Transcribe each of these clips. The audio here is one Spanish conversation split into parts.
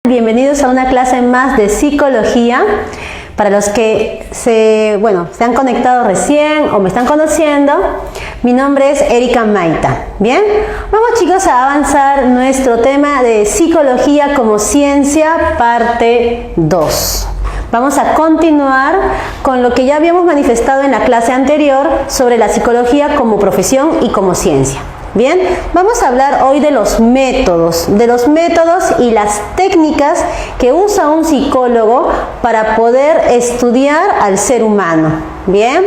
Bienvenidos a una clase más de psicología. Para los que se han conectado recién o me están conociendo, mi nombre es Erika Maita. Bien, vamos chicos a avanzar nuestro tema de psicología como ciencia, parte 2. Vamos a continuar con lo que ya habíamos manifestado en la clase anterior sobre la psicología como profesión y como ciencia. Bien, vamos a hablar hoy de los métodos y las técnicas que usa un psicólogo para poder estudiar al ser humano. Bien,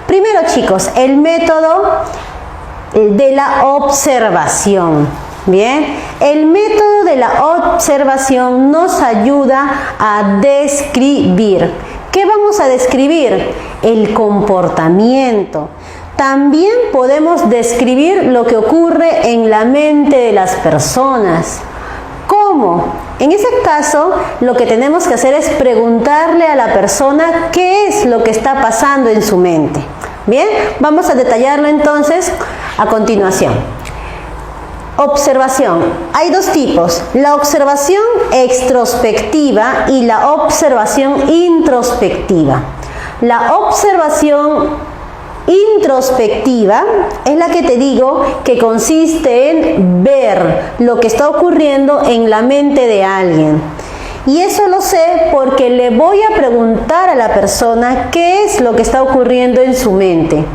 primero chicos, el método de la observación. Bien, el método de la observación nos ayuda a describir. ¿Qué vamos a describir? El comportamiento. También podemos describir lo que ocurre en la mente de las personas. ¿Cómo? En ese caso, lo que tenemos que hacer es preguntarle a la persona qué es lo que está pasando en su mente. Bien, vamos a detallarlo entonces a continuación. Observación. Hay dos tipos, la observación extrospectiva y la observación introspectiva. La observación introspectiva es la que te digo que consiste en ver lo que está ocurriendo en la mente de alguien. Y eso lo sé porque le voy a preguntar a la persona qué es lo que está ocurriendo en su mente.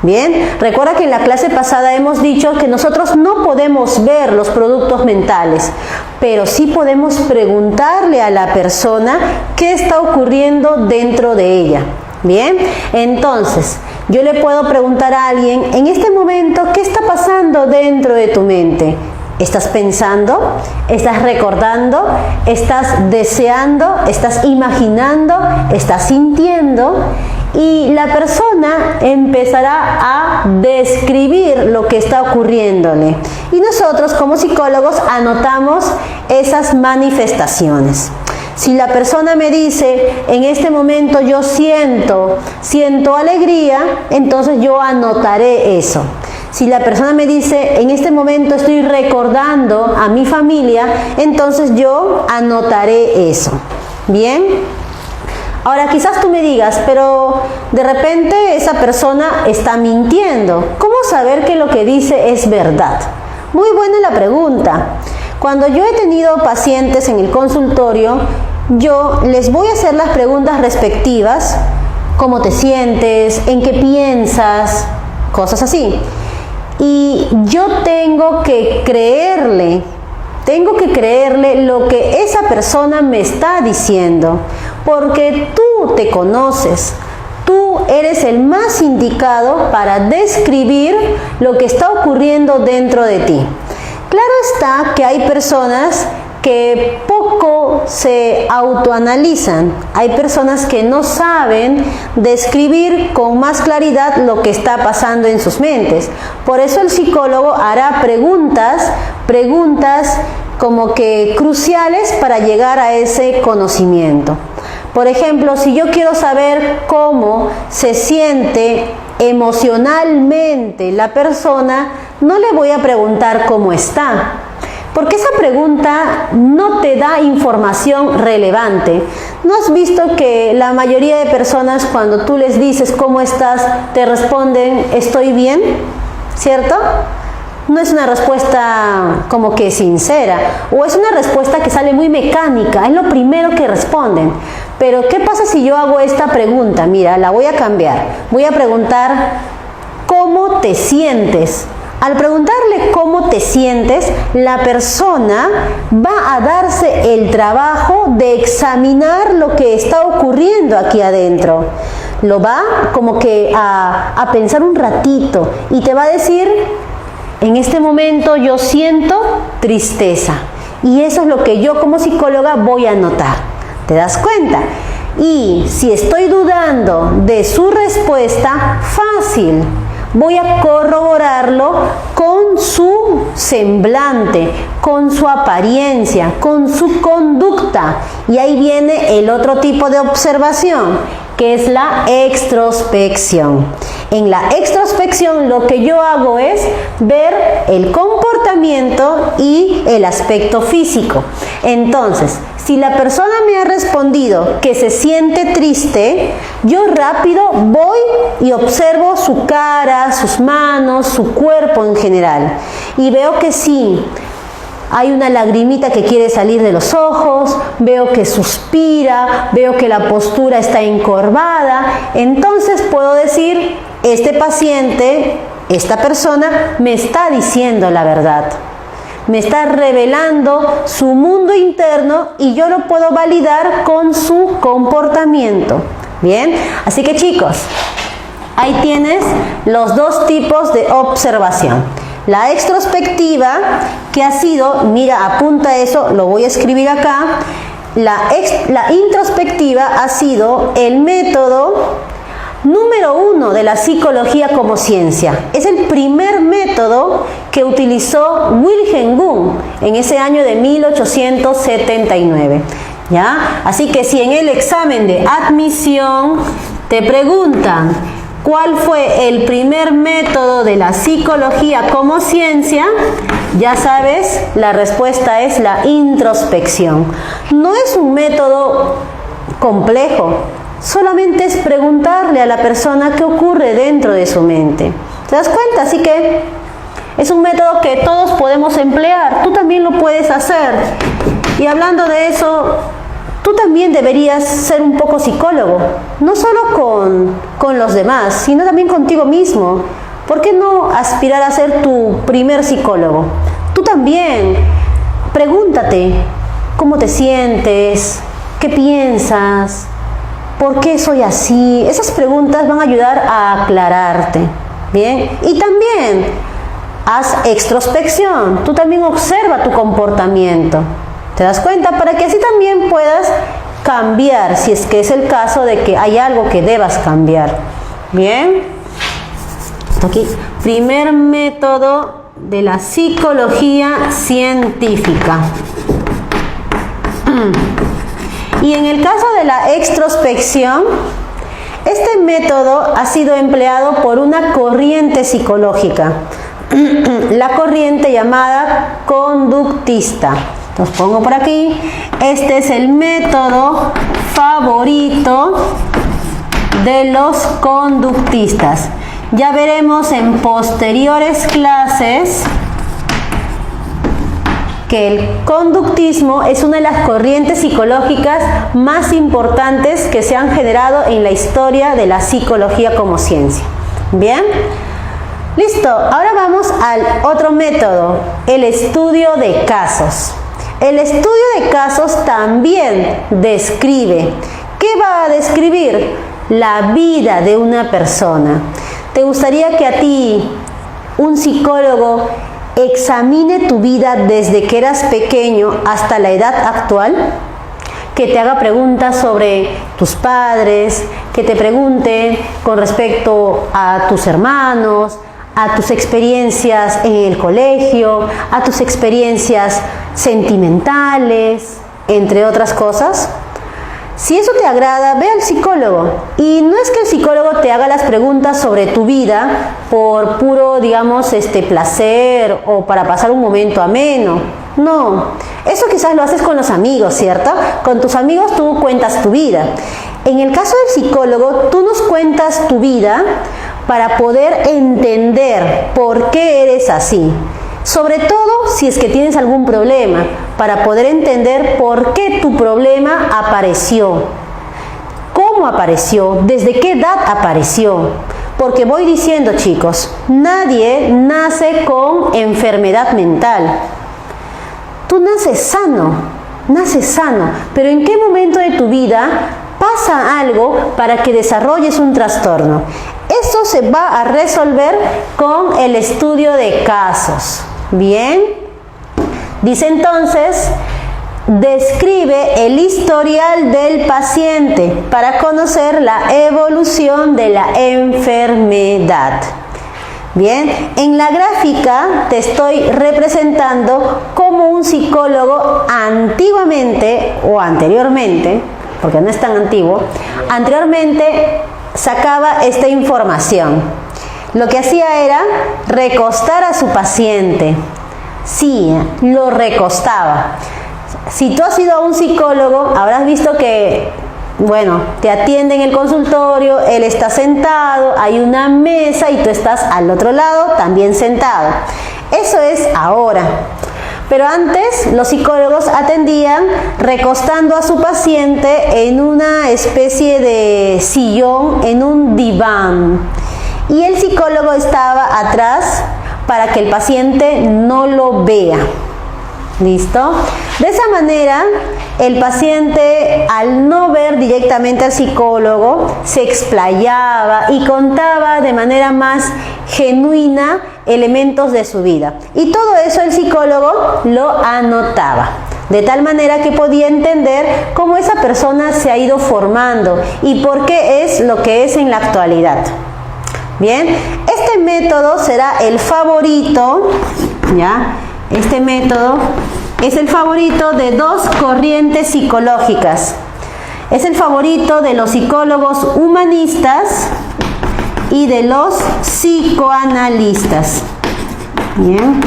Bien, recuerda que en la clase pasada hemos dicho que nosotros no podemos ver los productos mentales, pero sí podemos preguntarle a la persona qué está ocurriendo dentro de ella. Bien, entonces yo le puedo preguntar a alguien en este momento qué está pasando dentro de tu mente. ¿Estás pensando? ¿Estás recordando? ¿Estás deseando? ¿Estás imaginando? ¿Estás sintiendo? Y la persona empezará a describir lo que está ocurriéndole. Y nosotros como psicólogos anotamos esas manifestaciones. Si la persona me dice, en este momento yo siento alegría, entonces yo anotaré eso. Si la persona me dice, en este momento estoy recordando a mi familia, entonces yo anotaré eso. Bien. Ahora quizás tú me digas, pero de repente esa persona está mintiendo. ¿Cómo saber que lo que dice es verdad? Muy buena la pregunta. Cuando yo he tenido pacientes en el consultorio, yo les voy a hacer las preguntas respectivas. ¿Cómo te sientes? ¿En qué piensas? Cosas así. Y yo tengo que creerle lo que esa persona me está diciendo, porque tú te conoces, tú eres el más indicado para describir lo que está ocurriendo dentro de ti. Claro está que hay personas que poco se autoanalizan, hay personas que no saben describir con más claridad lo que está pasando en sus mentes. Por eso el psicólogo hará preguntas como que cruciales para llegar a ese conocimiento. Por ejemplo, si yo quiero saber cómo se siente emocionalmente la persona, no le voy a preguntar cómo está, porque esa pregunta no te da información relevante. ¿No has visto que la mayoría de personas cuando tú les dices cómo estás, te responden estoy bien? ¿Cierto? No es una respuesta como que sincera, o es una respuesta que sale muy mecánica, es lo primero que responden. Pero ¿qué pasa si yo hago esta pregunta? Mira, la voy a cambiar. Voy a preguntar ¿cómo te sientes? Al preguntarle cómo te sientes, la persona va a darse el trabajo de examinar lo que está ocurriendo aquí adentro. Lo va como que a pensar un ratito y te va a decir, en este momento yo siento tristeza. Y eso es lo que yo como psicóloga voy a anotar. ¿Te das cuenta? Y si estoy dudando de su respuesta, fácil. Voy a corroborarlo con su semblante, con su apariencia, con su conducta. Y ahí viene el otro tipo de observación. que es la extrospección. En la extrospección lo que yo hago es ver el comportamiento y el aspecto físico. Entonces, si la persona me ha respondido que se siente triste, yo rápido voy y observo su cara, sus manos, su cuerpo en general. Y veo que sí, hay una lagrimita que quiere salir de los ojos, veo que suspira, veo que la postura está encorvada. Entonces puedo decir, este paciente, esta persona me está diciendo la verdad. Me está revelando su mundo interno y yo lo puedo validar con su comportamiento. Bien, así que chicos, ahí tienes los dos tipos de observación. La extrospectiva, que ha sido, mira, apunta eso, lo voy a escribir acá. La introspectiva ha sido el método número 1 de la psicología como ciencia. Es el primer método que utilizó Wilhelm Wundt en ese año de 1879. ¿Ya? Así que si en el examen de admisión te preguntan ¿cuál fue el primer método de la psicología como ciencia? Ya sabes, la respuesta es la introspección. No es un método complejo. Solamente es preguntarle a la persona qué ocurre dentro de su mente. ¿Te das cuenta? Así que es un método que todos podemos emplear. Tú también lo puedes hacer. Y hablando de eso, tú también deberías ser un poco psicólogo. No solo con los demás, sino también contigo mismo. ¿Por qué no aspirar a ser tu primer psicólogo? Tú también. Pregúntate, ¿cómo te sientes? ¿Qué piensas? ¿Por qué soy así? Esas preguntas van a ayudar a aclararte. Bien, y también haz extrospección. Tú también observa tu comportamiento. ¿Te das cuenta? Para que así también puedas cambiar, si es que es el caso de que hay algo que debas cambiar. Bien. Aquí, primer método de la psicología científica. Y en el caso de la extrospección, este método ha sido empleado por una corriente psicológica, la corriente llamada conductista. Los pongo por aquí. Este es el método favorito de los conductistas. Ya veremos en posteriores clases que el conductismo es una de las corrientes psicológicas más importantes que se han generado en la historia de la psicología como ciencia. Bien, listo. Ahora vamos al otro método, el estudio de casos. El estudio de casos también describe. ¿Qué va a describir? La vida de una persona. ¿Te gustaría que a ti, un psicólogo, examine tu vida desde que eras pequeño hasta la edad actual? Que te haga preguntas sobre tus padres, que te pregunte con respecto a tus hermanos, a tus experiencias en el colegio, a tus experiencias sentimentales, entre otras cosas. Si eso te agrada, ve al psicólogo. Y no es que el psicólogo te haga las preguntas sobre tu vida por puro, digamos, placer o para pasar un momento ameno. No, eso quizás lo haces con los amigos, ¿cierto? Con tus amigos tú cuentas tu vida. En el caso del psicólogo, tú nos cuentas tu vida para poder entender por qué eres así. Sobre todo si es que tienes algún problema, para poder entender por qué tu problema apareció, cómo apareció, desde qué edad apareció. Porque voy diciendo, chicos, nadie nace con enfermedad mental. Tú naces sano, pero ¿en qué momento de tu vida pasa algo para que desarrolles un trastorno? Esto se va a resolver con el estudio de casos. Bien, dice entonces, describe el historial del paciente para conocer la evolución de la enfermedad. Bien, en la gráfica te estoy representando cómo un psicólogo antiguamente o anteriormente, porque no es tan antiguo, anteriormente sacaba esta información. Lo que hacía era recostar a su paciente. Sí, lo recostaba. Si tú has ido a un psicólogo, habrás visto que, bueno, te atiende en el consultorio, él está sentado, hay una mesa y tú estás al otro lado también sentado. Eso es ahora. Pero antes los psicólogos atendían recostando a su paciente en una especie de sillón, en un diván. Y el psicólogo estaba atrás para que el paciente no lo vea. ¿Listo? De esa manera, el paciente, al no ver directamente al psicólogo, se explayaba y contaba de manera más genuina elementos de su vida. Y todo eso el psicólogo lo anotaba, de tal manera que podía entender cómo esa persona se ha ido formando y por qué es lo que es en la actualidad. Bien, este método será el favorito, ¿ya? Este método es el favorito de dos corrientes psicológicas. Es el favorito de los psicólogos humanistas y de los psicoanalistas. Bien.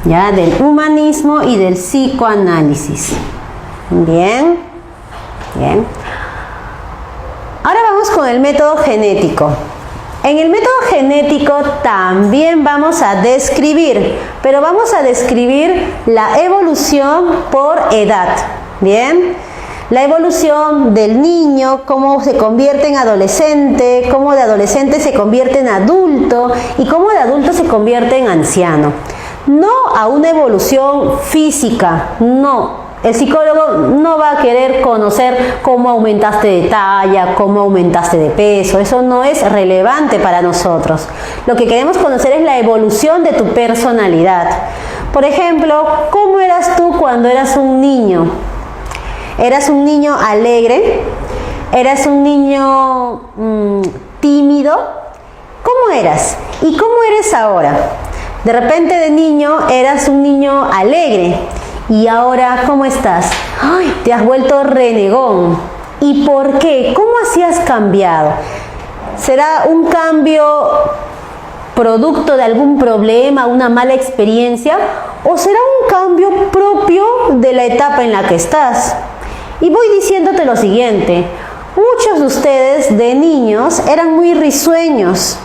Ya, del humanismo y del psicoanálisis. Bien. Bien. Ahora vamos con el método genético. En el método genético también vamos a describir, pero vamos a describir la evolución por edad. Bien, la evolución del niño, cómo se convierte en adolescente, cómo de adolescente se convierte en adulto y cómo de adulto se convierte en anciano. No a una evolución física, no. El psicólogo no va a querer conocer cómo aumentaste de talla, cómo aumentaste de peso. Eso no es relevante para nosotros. Lo que queremos conocer es la evolución de tu personalidad. Por ejemplo, ¿cómo eras tú cuando eras un niño? ¿Eras un niño alegre? ¿Eras un niño tímido? ¿Cómo eras? ¿Y cómo eres ahora? De repente de niño eras un niño alegre. ¿Y ahora cómo estás? ¡Ay! Te has vuelto renegón. ¿Y por qué? ¿Cómo así has cambiado? ¿Será un cambio producto de algún problema, una mala experiencia? ¿O será un cambio propio de la etapa en la que estás? Y voy diciéndote lo siguiente. Muchos de ustedes de niños eran muy risueños,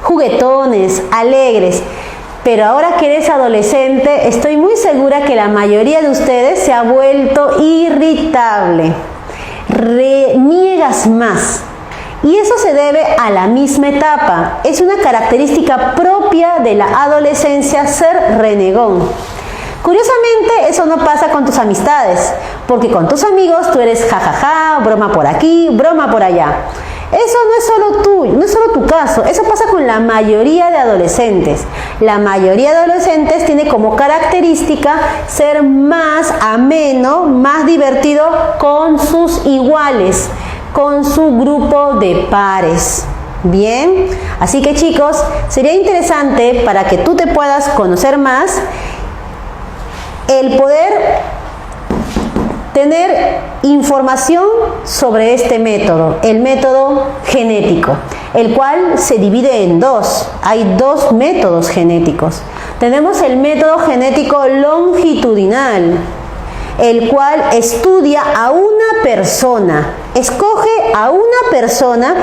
juguetones, alegres. Pero ahora que eres adolescente, estoy muy segura que la mayoría de ustedes se ha vuelto irritable. Reniegas más. Y eso se debe a la misma etapa. Es una característica propia de la adolescencia ser renegón. Curiosamente, eso no pasa con tus amistades, porque con tus amigos tú eres jajaja, broma por aquí, broma por allá. Eso no es solo tú, no es solo tu caso, eso pasa con la mayoría de adolescentes. La mayoría de adolescentes tiene como característica ser más ameno, más divertido con sus iguales, con su grupo de pares. Bien, así que chicos, sería interesante para que tú te puedas conocer más el poder tener información sobre este método, el método genético, el cual se divide en dos. Hay dos métodos genéticos. Tenemos el método genético longitudinal, el cual estudia a una persona, escoge a una persona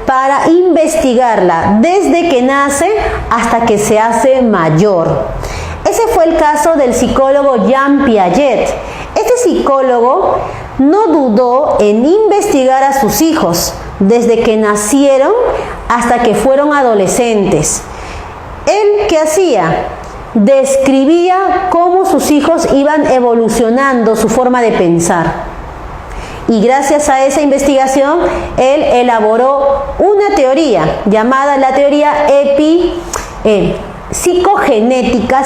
para investigarla desde que nace hasta que se hace mayor. Ese fue el caso del psicólogo Jean Piaget. Este psicólogo no dudó en investigar a sus hijos desde que nacieron hasta que fueron adolescentes. ¿Él qué hacía? Describía cómo sus hijos iban evolucionando su forma de pensar. Y gracias a esa investigación, él elaboró una teoría llamada la teoría psicogenética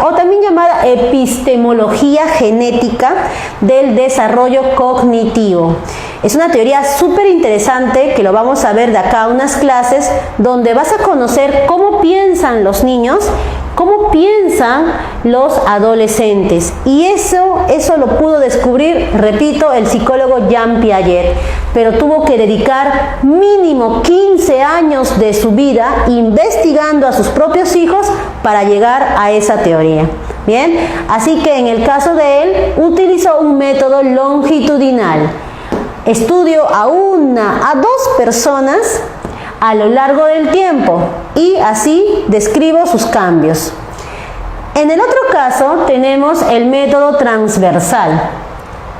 o también llamada epistemología genética del desarrollo cognitivo. Es una teoría súper interesante que lo vamos a ver de acá a unas clases donde vas a conocer cómo piensan los niños, cómo piensan los adolescentes. Y eso lo pudo descubrir, repito, el psicólogo Jean Piaget, pero tuvo que dedicar mínimo 15 años de su vida investigando a sus propios hijos para llegar a esa teoría. Bien, así que en el caso de él utilizó un método longitudinal. Estudio a dos personas a lo largo del tiempo y así describo sus cambios. En el otro caso tenemos el método transversal.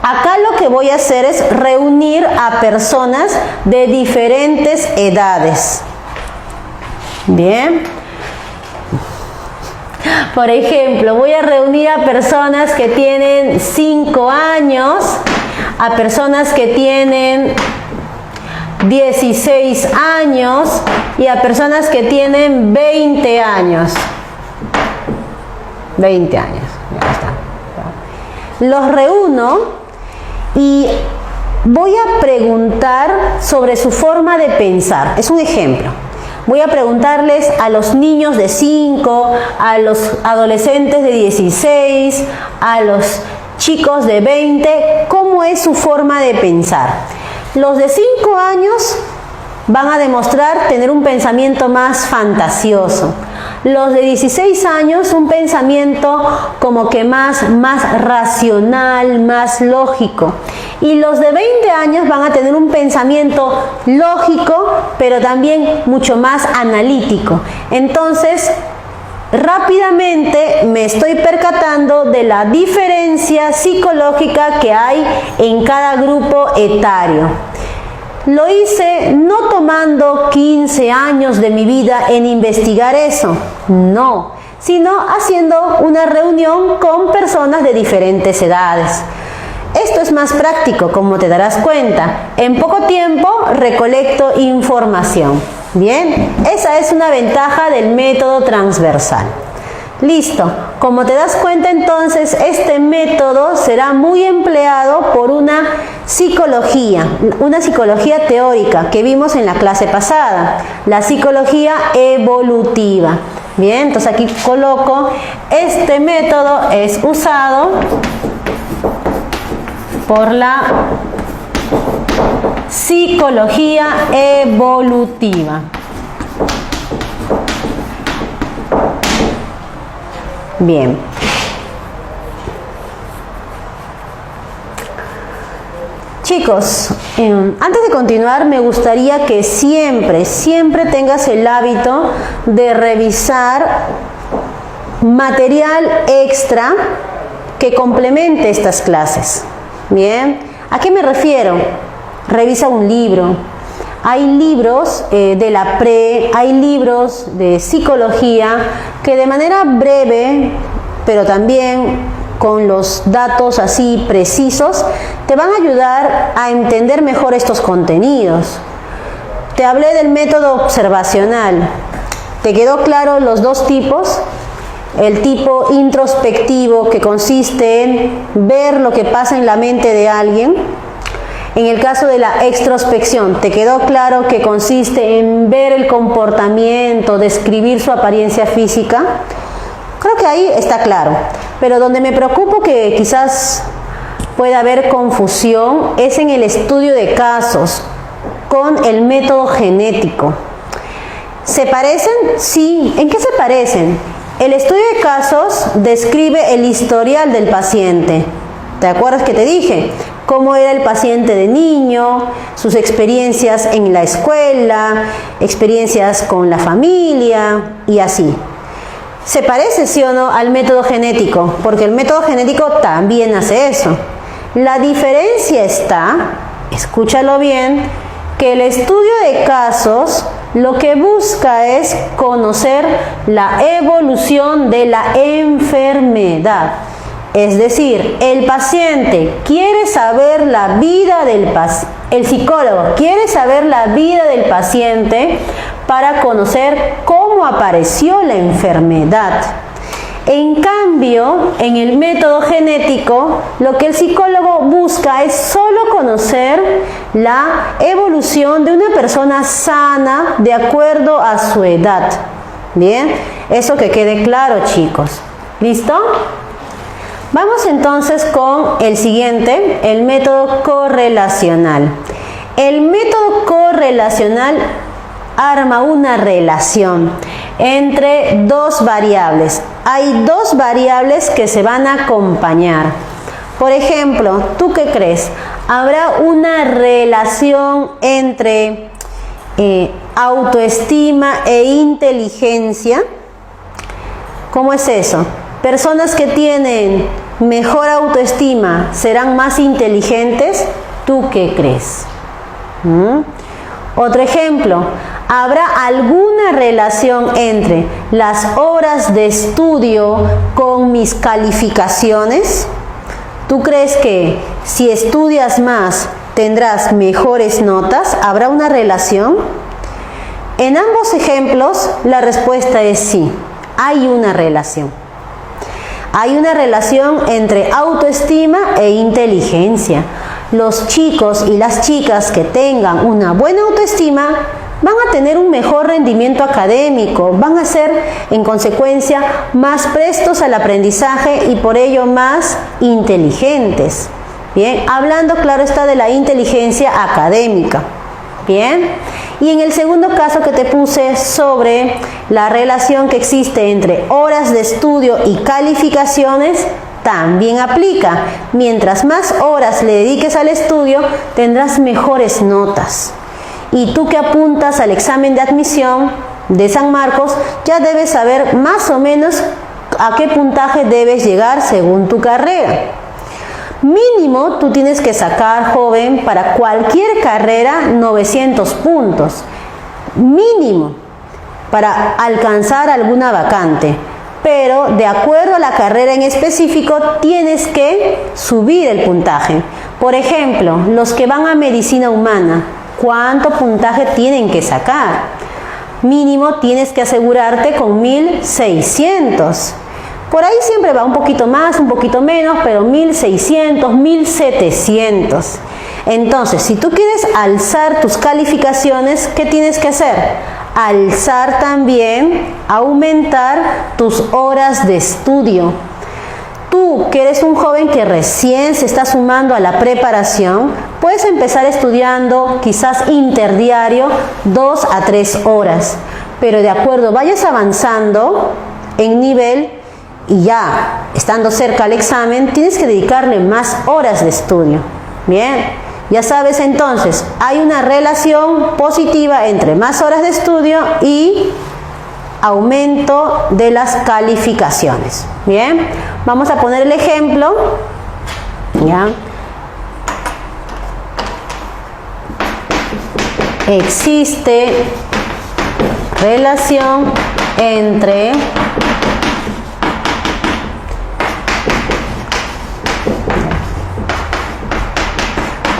Acá lo que voy a hacer es reunir a personas de diferentes edades. Bien. Por ejemplo, voy a reunir a personas que tienen 5 años, a personas que tienen 16 años y a personas que tienen 20 años. 20 años, ya está. Los reúno y voy a preguntar sobre su forma de pensar. Es un ejemplo. Voy a preguntarles a los niños de 5, a los adolescentes de 16, a los chicos de 20, cómo es su forma de pensar. Los de 5 años van a demostrar tener un pensamiento más fantasioso. Los de 16 años, un pensamiento como que más racional, más lógico. Y los de 20 años van a tener un pensamiento lógico, pero también mucho más analítico. Entonces, rápidamente me estoy percatando de la diferencia psicológica que hay en cada grupo etario. Lo hice no tomando 15 años de mi vida en investigar eso, no, sino haciendo una reunión con personas de diferentes edades. Esto es más práctico, como te darás cuenta. En poco tiempo recolecto información. Bien, esa es una ventaja del método transversal. Listo, como te das cuenta entonces, este método será muy empleado por una psicología teórica que vimos en la clase pasada, la psicología evolutiva. Bien, entonces aquí coloco, este método es usado por la psicología evolutiva. Bien. Chicos, antes de continuar me gustaría que siempre tengas el hábito de revisar material extra que complemente estas clases. Bien, ¿a qué me refiero? Revisa un libro. Hay libros de la hay libros de psicología que de manera breve, pero también con los datos así precisos, te van a ayudar a entender mejor estos contenidos. Te hablé del método observacional. ¿Te quedó claro los dos tipos? El tipo introspectivo, que consiste en ver lo que pasa en la mente de alguien. En el caso de la extrospección, ¿te quedó claro que consiste en ver el comportamiento, describir su apariencia física? Creo que ahí está claro. Pero donde me preocupo que quizás pueda haber confusión es en el estudio de casos con el método genético. ¿Se parecen? Sí. ¿En qué se parecen? El estudio de casos describe el historial del paciente. ¿Te acuerdas que te dije? Cómo era el paciente de niño, sus experiencias en la escuela, experiencias con la familia y así. ¿Se parece, sí o no, al método genético? Porque el método genético también hace eso. La diferencia está, escúchalo bien, que el estudio de casos lo que busca es conocer la evolución de la enfermedad. Es decir, el paciente quiere saber la vida del paciente, el psicólogo quiere saber la vida del paciente para conocer cómo apareció la enfermedad. En cambio, en el método genético, lo que el psicólogo busca es solo conocer la evolución de una persona sana de acuerdo a su edad. Bien, eso que quede claro, chicos. ¿Listo? Vamos entonces con el siguiente, el método correlacional. El método correlacional arma una relación entre dos variables. Hay dos variables que se van a acompañar. Por ejemplo, ¿tú qué crees? ¿Habrá una relación entre autoestima e inteligencia? ¿Cómo es eso? Personas que tienen mejor autoestima serán más inteligentes. ¿Tú qué crees? Otro ejemplo, ¿habrá alguna relación entre las horas de estudio con mis calificaciones? ¿Tú crees que si estudias más tendrás mejores notas? ¿Habrá una relación? En ambos ejemplos la respuesta es sí, hay una relación. Hay una relación entre autoestima e inteligencia. Los chicos y las chicas que tengan una buena autoestima van a tener un mejor rendimiento académico, van a ser en consecuencia más prestos al aprendizaje y por ello más inteligentes. Bien, hablando claro está de la inteligencia académica. Bien, y en el segundo caso que te puse sobre la relación que existe entre horas de estudio y calificaciones, también aplica. Mientras más horas le dediques al estudio, tendrás mejores notas. Y tú que apuntas al examen de admisión de San Marcos, ya debes saber más o menos a qué puntaje debes llegar según tu carrera. Mínimo, tú tienes que sacar, joven, para cualquier carrera 900 puntos. Mínimo, para alcanzar alguna vacante. Pero de acuerdo a la carrera en específico, tienes que subir el puntaje. Por ejemplo, los que van a medicina humana, ¿cuánto puntaje tienen que sacar? Mínimo tienes que asegurarte con 1600. Por ahí siempre va un poquito más, un poquito menos, pero 1600, 1700. Entonces, si tú quieres alzar tus calificaciones, ¿qué tienes que hacer? Alzar también, aumentar tus horas de estudio. Tú, que eres un joven que recién se está sumando a la preparación, puedes empezar estudiando quizás interdiario 2 a 3 horas. Pero de acuerdo, vayas avanzando en nivel y ya estando cerca al examen, tienes que dedicarle más horas de estudio. Bien, ya sabes entonces, hay una relación positiva entre más horas de estudio y aumento de las calificaciones. Bien, vamos a poner el ejemplo. ¿Ya? Existe relación entre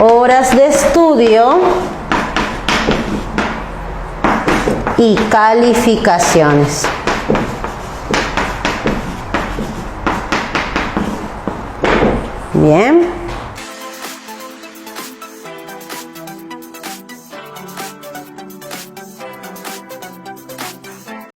horas de estudio y calificaciones. Bien.